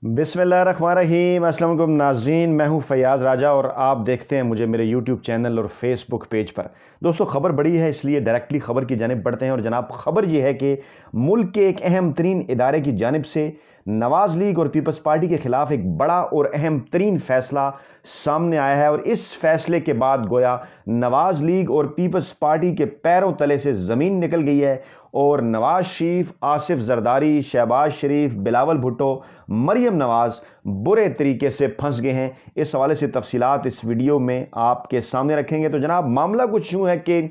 बिस्मिल्लाहिर्रहमानिर्रहीम। अस्सलाम वालेकुम नाज़रीन, मैं हूं फैयाज़ राजा और आप देखते हैं मुझे मेरे यूट्यूब चैनल और फेसबुक पेज पर। दोस्तों, खबर बड़ी है इसलिए डायरेक्टली खबर की जानिब बढ़ते हैं। और जनाब, खबर यह है कि मुल्क के एक अहम तरीन इदारे की जानिब से नवाज़ लीग और पीपल्स पार्टी के खिलाफ एक बड़ा और अहम तरीन फैसला सामने आया है। और इस फैसले के बाद गोया नवाज़ लीग और पीपल्स पार्टी के पैरों तले से ज़मीन निकल गई है और नवाज शरीफ, आसिफ जरदारी, शहबाज शरीफ, बिलावल भुट्टो, मरियम नवाज बुरे तरीके से फंस गए हैं। इस हवाले से तफसीलात इस वीडियो में आपके सामने रखेंगे। तो जनाब, मामला कुछ यूँ है कि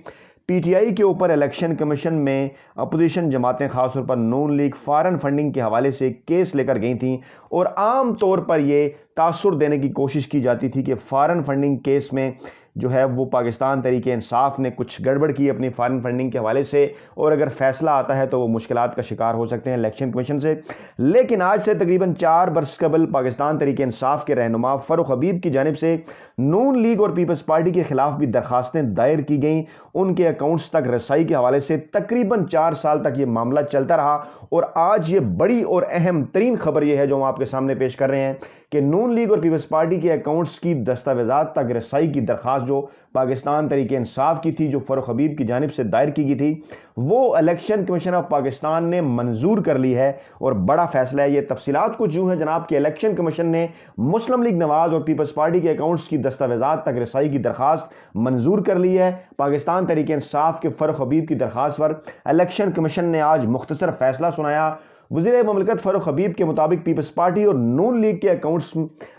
पीटीआई के ऊपर इलेक्शन कमीशन में अपोजिशन जमातें, खासतौर पर नून लीग, फॉरेन फंडिंग के हवाले से केस लेकर गई थीं। और आम तौर पर यह तासुर देने की कोशिश की जाती थी कि फॉरेन फंडिंग केस में जो है वो पाकिस्तान तहरीक इंसाफ ने कुछ गड़बड़ की अपनी फॉरेन फंडिंग के हवाले से, और अगर फैसला आता है तो वो मुश्किलात का शिकार हो सकते हैं इलेक्शन कमीशन से। लेकिन आज से तकरीबन 4 बरस कबल पाकिस्तान तहरीक इंसाफ के रहनुमा फरूख हबीब की जानिब से नून लीग और पीपल्स पार्टी के खिलाफ भी दरखास्तें दायर की गईं। उनके अकाउंट्स तक रसाई के हवाले से तकरीबन 4 साल तक ये मामला चलता रहा। और आज ये बड़ी और अहम तरीन खबर यह है जो हम आपके सामने पेश कर रहे हैं कि नून लीग और पीपल्स पार्टी के अकाउंट्स की दस्तावेजात तक रसाई की दरखास्त जो पाकिस्तान तहरीक इंसाफ की थी, जो फरूख हबीब की जानिब से दायर की गई थी, वो इलेक्शन कमीशन ऑफ पाकिस्तान ने मंजूर कर ली है। और बड़ा फैसला है। ये तफसीलात कुछ यूं है जनाब कि इलेक्शन कमीशन ने मुस्लिम लीग नवाज और पीपल्स पार्टी के अकाउंट्स की दस्तावेजात तक रसाई की दरखास्त मंजूर कर ली है। पाकिस्तान तहरीक इंसाफ के फरूख हबीब की दरखास्त पर इलेक्शन कमीशन ने आज मुख्तसर फैसला सुनाया। वज़ीर ममलकत फरूख हबीब के मुताबिक पीपल्स पार्टी और नून लीग के अकाउंट्स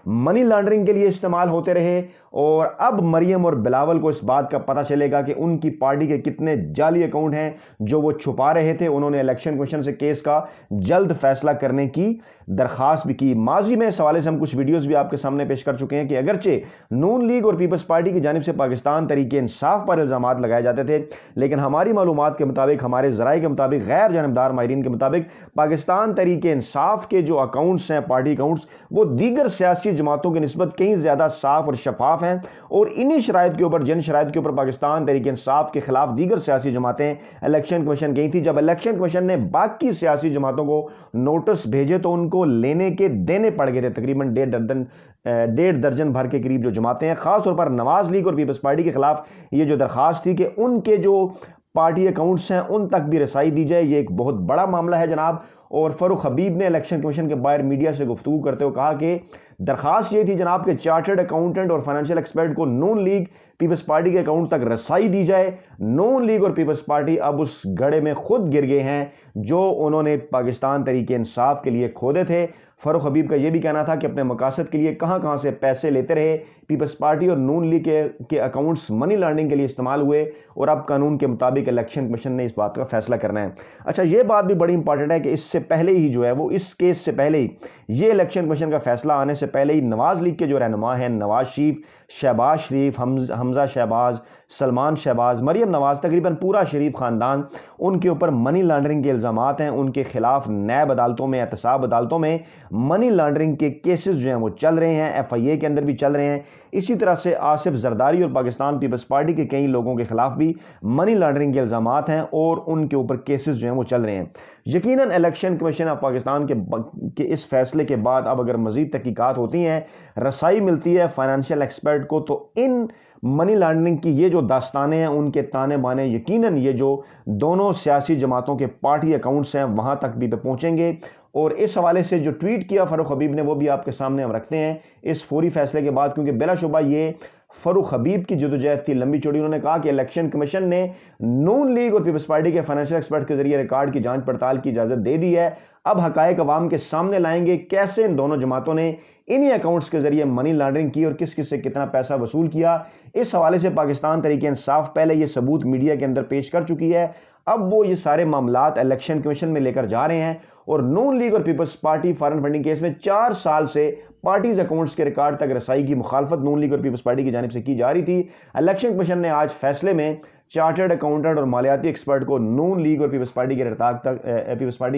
मनी लॉन्ड्रिंग के लिए इस्तेमाल होते रहे। और अब मरियम और बिलावल को इस बात का पता चलेगा कि उनकी पार्टी के कितने जाली अकाउंट हैं जो वो छुपा रहे थे। उन्होंने इलेक्शन कमीशन से केस का जल्द फैसला करने की दरखास्त भी की। माजी में इस हवाले से हम कुछ वीडियोस भी आपके सामने पेश कर चुके हैं कि अगरचे नून लीग और पीपल्स पार्टी की जानिब से पाकिस्तान तहरीक इंसाफ पर इल्जामात लगाए जाते थे, लेकिन हमारी मालूमात के मुताबिक, हमारे ज़राए के मुताबिक, गैर जानबदार माहिरीन के मुताबिक, पाकिस्तान तहरीक इंसाफ के जो अकाउंट्स हैं, पार्टी अकाउंट्स, वो दीगर सियासी जमातों की निस्बत कहीं ज़्यादा साफ और शफाफ हैं। और इन्हीं शराइत के ऊपर, जिन शराइत के ऊपर पाकिस्तान तहरीक इंसाफ के खिलाफ दीगर सियासी जमातें इलेक्शन कमीशन गई थी, जब इलेक्शन कमीशन ने बाकी सियासी जमातों को नोटिस भेजे तो उनको लेने के देने पड़ गए थे। तकरीबन 1.5 दर्जन भर के करीब जो जमातें हैं, खासतौर पर नवाज लीग और पीपल्स पार्टी के खिलाफ ये जो दरखास्त थी कि उनके जो पार्टी अकाउंट्स हैं उन तक भी रसाई दी जाए, ये एक बहुत बड़ा मामला है जनाब। और फरूख हबीब ने इलेक्शन कमीशन के बाहर मीडिया से गुफ्तगू करते हुए कहा कि दरखास्त ये थी जनाब के चार्टर्ड अकाउंटेंट और फाइनेंशियल एक्सपर्ट को नून लीग पीपल्स पार्टी के अकाउंट तक रसाई दी जाए। नून लीग और पीपल्स पार्टी अब उस गड्ढे में खुद गिर गए हैं जो उन्होंने पाकिस्तान तहरीक इंसाफ के लिए खोदे थे। फरूख हबीब का यह भी कहना था कि अपने मकासद के लिए कहां कहां से पैसे लेते रहे पीपल्स पार्टी और नून लीग के अकाउंट्स मनी लॉन्ड्रिंग के लिए इस्तेमाल हुए और अब कानून के मुताबिक इलेक्शन कमीशन ने इस बात का फैसला करना है। अच्छा, ये बात भी बड़ी इंपॉर्टेंट है कि इससे पहले ही जो है वो, इस केस से पहले ही, ये इलेक्शन कमीशन का फैसला आने से पहले ही नवाज लीग के जो रहनुमा हैं, नवाज शरीफ, शहबाज शरीफ, हमजा शहबाज, सलमान शहबाज, मरियम नवाज, तकरीबन पूरा शरीफ खानदान, उनके ऊपर मनी लॉन्ड्रिंग के इल्जामात हैं। उनके खिलाफ नैब अदालतों में, एहतसाब अदालतों में मनी लॉन्ड्रिंग के केसेस जो हैं वो चल रहे हैं, एफआईए के अंदर भी चल रहे हैं। इसी तरह से आसिफ जरदारी और पाकिस्तान पीपल्स पार्टी के कई लोगों के खिलाफ भी मनी लॉन्ड्रिंग के इल्जामात हैं और उनके ऊपर केसेस जो हैं वो चल रहे हैं। यकीनन इलेक्शन कमीशन ऑफ पाकिस्तान के इस फैसले के बाद अब अगर मजीद तहकीकात होती हैं, रसाई मिलती है फाइनेंशियल एक्सपर्ट को, तो इन मनी लॉन्ड्रिंग की ये जो दास्तानें हैं, उनके ताने बाने, यकीनन ये जो दोनों सियासी जमातों के पार्टी अकाउंट्स हैं वहां तक भी पहुंचेंगे। और इस हवाले से जो ट्वीट किया फरूख हबीब ने वो भी आपके सामने हम रखते हैं इस फौरी फैसले के बाद, क्योंकि बिलाशुबा ये फरूख हबीब की जदोजहद थी लंबी चौड़ी। उन्होंने कहा कि इलेक्शन कमीशन ने नून लीग और पीपल्स पार्टी के फाइनेंशियल एक्सपर्ट के जरिए रिकॉर्ड की जांच पड़ताल की इजाजत दे दी है। अब हकायक अवाम के सामने लाएंगे कैसे इन दोनों जमातों ने इन्हीं अकाउंट्स के जरिए मनी लॉन्ड्रिंग की और किस किस से कितना पैसा वसूल किया। इस हवाले से पाकिस्तान तहरीक इंसाफ पहले ये सबूत मीडिया के अंदर पेश कर चुकी है। अब वो ये सारे मामलात इलेक्शन कमीशन में लेकर जा रहे हैं और नून लीग और Peoples Party foreign funding case में 4 साल से पार्टीज अकाउंट्स के रिकॉर्ड तक रसाई की मुखालफत नून लीग और पीपल्स पार्टी की जानिब से की जा रही थी। इलेक्शन कमीशन ने आज फैसले में چارٹرڈ اکاؤنٹنٹ اور مالیاتی ایکسپرٹ کو نون لیگ اور پیپلز پارٹی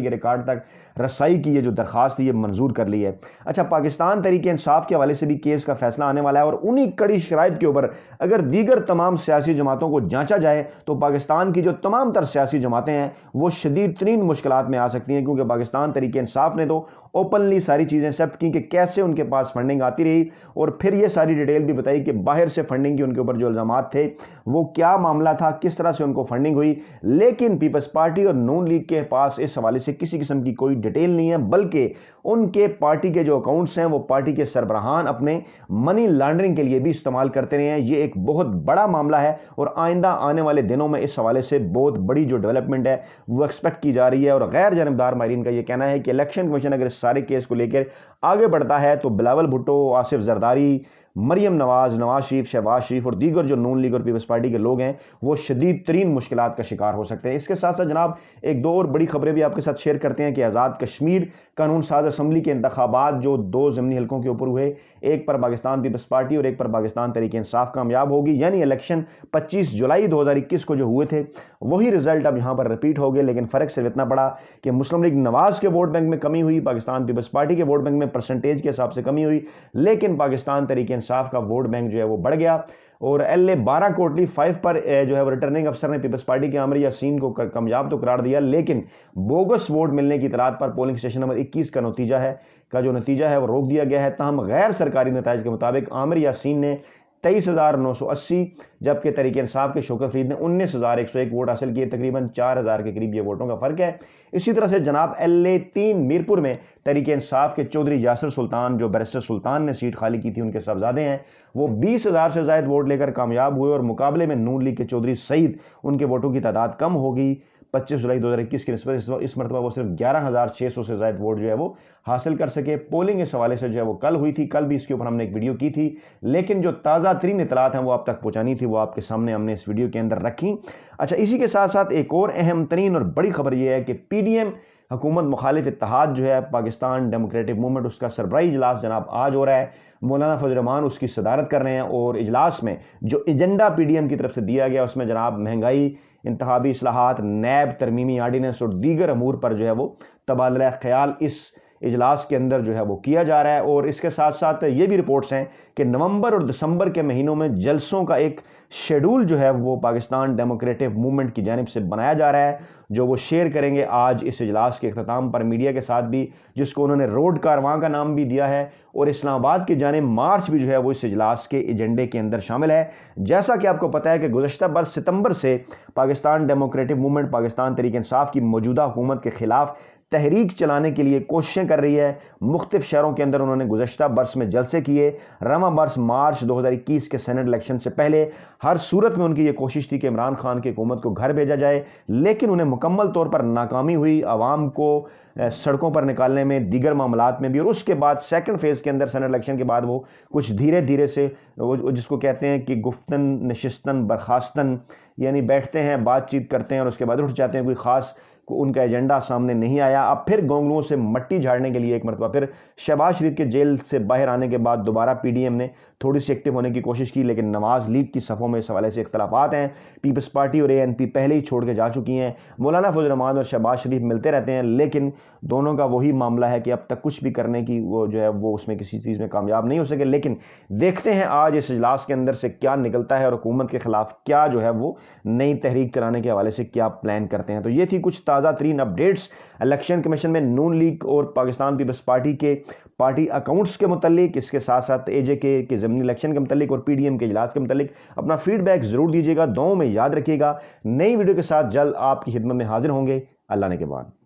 کے ریکارڈ تک رسائی کی یہ جو درخواست ہے یہ منظور کر لی ہے۔ اچھا، پاکستان تحریک انصاف کے حوالے سے بھی کیس کا فیصلہ آنے والا ہے، اور انہی کڑی شرائط کے اوپر اگر دیگر تمام سیاسی جماعتوں کو جانچا جائے تو پاکستان کی جو تمام تر سیاسی جماعتیں ہیں وہ شدید ترین مشکلات میں آ سکتی ہیں، کیونکہ پاکستان تحریک انصاف نے تو اوپنلی ساری چیزیں ایکسیپٹ کی کہ کیسے ان کے پاس فنڈنگ آتی رہی، اور پھر یہ ساری ڈیٹیل بھی بتائی کہ باہر سے فنڈنگ کی ان کے اوپر جو الزامات تھے وہ کیا معاملہ تھا، کس طرح سے ان کو فنڈنگ ہوئی۔ لیکن پیپلز پارٹی اور نون لیگ کے پاس اس حوالے سے کسی قسم کی کوئی ڈیٹیل نہیں ہے، بلکہ ان کے پارٹی کے جو اکاؤنٹس ہیں وہ پارٹی کے سربراہان اپنے منی لانڈرنگ کے لیے بھی استعمال کرتے رہے ہیں۔ یہ ایک بہت بڑا معاملہ ہے، اور آئندہ آنے والے دنوں میں اس حوالے سے بہت بڑی جو ڈیولپمنٹ ہے وہ ایکسپیکٹ کی جا رہی ہے، اور غیر جانبدار ماہرین کا یہ کہنا ہے کہ الیکشن کمیشن اگر اس سارے کیس کو لے کر آگے بڑھتا ہے تو بلاول بھٹو، آصف زرداری، مریم نواز، نواز شریف، شہباز شریف اور دیگر جو نون لیگ اور پیپلز پارٹی کے لوگ ہیں وہ شدید ترین مشکلات کا شکار ہو سکتے ہیں۔ اس کے ساتھ ساتھ جناب ایک دو اور بڑی خبریں بھی آپ کے ساتھ شیئر کرتے ہیں کہ آزاد کشمیر قانون ساز اسمبلی کے انتخابات جو 2 ضمنی حلقوں کے اوپر ہوئے، ایک پر پاکستان پیپلز پارٹی اور ایک پر پاکستان تحریک انصاف کامیاب ہوگی، یعنی الیکشن 25 جولائی 2021 کو جو ہوئے تھے وہی رزلٹ اب یہاں پر ریپیٹ ہو گئے، لیکن فرق صرف اتنا پڑا کہ مسلم لیگ نواز کے ووٹ بینک میں کمی ہوئی، پاکستان پیپلز پارٹی کے ووٹ بینک میں پرسنٹیج کے حساب سے کمی ہوئی، لیکن پاکستان تحریک انصاف کا ووٹ بینک جو ہے وہ بڑھ گیا، اور LA 12 کوٹلی 5 پر جو ہے وہ ریٹرننگ افسر نے پیپلز پارٹی کے عامر یاسین کو کامیاب تو قرار دیا، لیکن بوگس ووٹ ملنے کی اطلاعات پر پولنگ اسٹیشن نمبر 21 کا جو نتیجہ ہے وہ روک دیا گیا ہے۔ تاہم غیر سرکاری نتائج کے مطابق عامر یاسین نے 23,980 جبکہ تحریک انصاف کے شوکت فرید نے 19,101 ووٹ حاصل کیے، تقریباً 4,000 کے قریب یہ ووٹوں کا فرق ہے۔ اسی طرح سے جناب LA 3 میرپور میں تحریک انصاف کے چودھری یاسر سلطان، جو بیرسٹر سلطان نے سیٹ خالی کی تھی، ان کے صاحبزادے ہیں، وہ 20,000 سے زائد ووٹ لے کر کامیاب ہوئے، اور مقابلے میں نون لیگ کے چودھری سعید ان کے ووٹوں کی تعداد کم ہوگی 25 جولائی 2021 کی نسبت اس مرتبہ وہ صرف 11,600 سے زائد ووٹ جو ہے وہ حاصل کر سکے۔ پولنگ اس حوالے سے جو ہے وہ کل ہوئی تھی، کل بھی اس کے اوپر ہم نے ایک ویڈیو کی تھی، لیکن جو تازہ ترین اطلاعات ہیں وہ آپ تک پہنچانی تھی وہ آپ کے سامنے ہم نے اس ویڈیو کے اندر رکھی۔ اچھا، اسی کے ساتھ ساتھ ایک اور اہم ترین اور بڑی خبر یہ ہے کہ PDM حکومت مخالف اتحاد جو ہے پاکستان ڈیموکریٹک موومنٹ، اس کا سربراہی اجلاس جناب آج ہو رہا ہے، مولانا فضل الرحمان اس کی صدارت کر رہے ہیں، اور اجلاس میں جو ایجنڈا PDM کی طرف سے دیا گیا اس میں جناب مہنگائی، انتخابی اصلاحات، نیب ترمیمی آرڈیننس اور دیگر امور پر جو ہے وہ تبادلہ خیال اس اجلاس کے اندر جو ہے وہ کیا جا رہا ہے۔ اور اس کے ساتھ ساتھ یہ بھی رپورٹس ہیں کہ نومبر اور دسمبر کے مہینوں میں جلسوں کا ایک شیڈول جو ہے وہ پاکستان ڈیموکریٹک موومنٹ کی جانب سے بنایا جا رہا ہے، جو وہ شیئر کریں گے آج اس اجلاس کے اختتام پر میڈیا کے ساتھ بھی، جس کو انہوں نے روڈ کارواں کا نام بھی دیا ہے، اور اسلام آباد کی جانب مارچ بھی جو ہے وہ اس اجلاس کے ایجنڈے کے اندر شامل ہے۔ جیسا کہ آپ کو پتہ ہے کہ گزشتہ برس ستمبر سے پاکستان ڈیموکریٹک موومنٹ پاکستان تحریک انصاف کی موجودہ حکومت کے خلاف تحریک چلانے کے لیے کوششیں کر رہی ہے۔ مختلف شہروں کے اندر انہوں نے گزشتہ برس میں جلسے کیے، رواں برس مارچ 2021 کے سینٹ الیکشن سے پہلے ہر صورت میں ان کی یہ کوشش تھی کہ عمران خان کی حکومت کو گھر بھیجا جائے، لیکن انہیں مکمل طور پر ناکامی ہوئی عوام کو سڑکوں پر نکالنے میں، دیگر معاملات میں بھی، اور اس کے بعد سیکنڈ فیز کے اندر سینٹ الیکشن کے بعد وہ کچھ دھیرے دھیرے سے جس کو کہتے ہیں کہ گفتن نشستن برخاستن، یعنی بیٹھتے ہیں، بات چیت کرتے ہیں اور اس کے بعد اٹھ جاتے ہیں، کوئی خاص ان کا ایجنڈا سامنے نہیں آیا۔ اب پھر گونگلوں سے مٹی جھاڑنے کے لیے ایک مرتبہ پھر شہباز شریف کے جیل سے باہر آنے کے بعد دوبارہ PDM نے تھوڑی سی ایکٹیو ہونے کی کوشش کی، لیکن نواز لیگ کی صفوں میں اس حوالے سے اختلافات ہیں۔ پیپلز پارٹی اور ANP پہلے ہی چھوڑ کے جا چکی ہیں، مولانا فضل الرحمان اور شہباز شریف ملتے رہتے ہیں، لیکن دونوں کا وہی معاملہ ہے کہ اب تک کچھ بھی کرنے کی وہ جو ہے وہ اس میں کسی چیز میں کامیاب نہیں ہو سکے۔ لیکن دیکھتے ہیں آج اس اجلاس کے اندر سے کیا نکلتا ہے، اور حکومت کے خلاف کیا جو ہے وہ نئی تحریک چلانے کے حوالے سے کیا پلان کرتے ہیں۔ تو یہ تھی کچھ تازہ ترین اپڈیٹس الیکشن کمیشن میں نون لیگ اور پاکستان پیپلز پارٹی کے پارٹی اکاؤنٹس کے متعلق، اس کے ساتھ ساتھ AJK کے ضمنی الیکشن کے متعلق اور PDM کے اجلاس کے متعلق۔ اپنا فیڈ بیک ضرور دیجیے گا، دعاؤں میں یاد رکھیے گا۔ نئی ویڈیو کے ساتھ جلد آپ کی خدمت میں حاضر ہوں گے۔ اللہ نے کے بعد۔